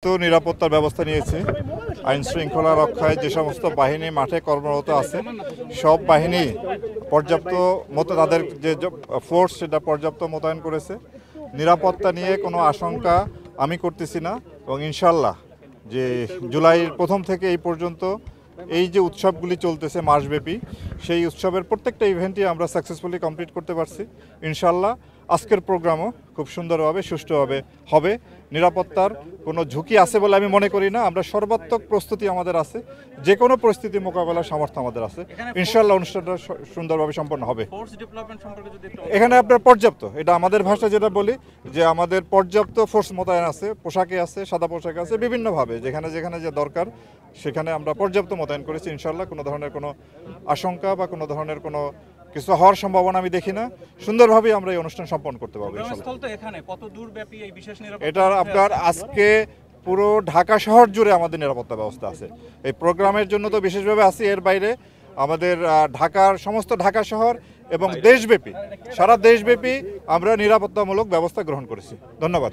তো নিরাপত্তার ব্যবস্থা নিয়েছে। আইন শৃঙ্খলা রক্ষায় যে সমস্ত বাহিনী মাঠে কর্মরত আছে সব বাহিনী পর্যাপ্ত মতো তাদের যে ফোর্স সেটা পর্যাপ্ত মোতায়েন করেছে। নিরাপত্তা নিয়ে কোনো আশঙ্কা আমি করতেছি না এবং ইনশাল্লাহ যে জুলাইয়ের প্রথম থেকে এই পর্যন্ত এই যে উৎসবগুলি চলতেছে মাসব্যাপী সেই উৎসবের প্রত্যেকটা ইভেন্টই আমরা সাকসেসফুলি কমপ্লিট করতে পারছি। ইনশাল্লাহ আজকের প্রোগ্রামও খুব সুন্দরভাবে সুষ্ঠুভাবে হবে। নিরাপত্তার কোনো ঝুঁকি আছে বলে আমি মনে করি না। আমরা সর্বাত্মক প্রস্তুতি আমাদের আছে, যে কোনো পরিস্থিতি মোকাবেলার সামর্থ্য আমাদের আছে। ইনশাল্লাহ অনুষ্ঠানটা সুন্দরভাবে সম্পন্ন হবে। এখানে আপনার পর্যাপ্ত, এটা আমাদের ভাষা যেটা বলি যে আমাদের পর্যাপ্ত ফোর্স মোতায়েন আছে, পোশাকে আছে, সাদা পোশাকে আছে, বিভিন্নভাবে যেখানে যেখানে যে দরকার সেখানে আমরা পর্যাপ্ত মোতায়েন করেছি। ইনশাল্লাহ কোনো ধরনের কোনো আশঙ্কা বা কোনো ধরনের কোনো কিছু হওয়ার সম্ভাবনা আমি দেখি না। সুন্দরভাবে আমরা এই অনুষ্ঠান সম্পন্ন করতে পারবো। এটা আপনার আজকে পুরো ঢাকা শহর জুড়ে আমাদের নিরাপত্তা ব্যবস্থা আছে। এই প্রোগ্রামের জন্য তো বিশেষভাবে আছি, এর বাইরে আমাদের ঢাকার সমস্ত ঢাকা শহর এবং দেশব্যাপী সারা দেশব্যাপী আমরা নিরাপত্তামূলক ব্যবস্থা গ্রহণ করেছি। ধন্যবাদ।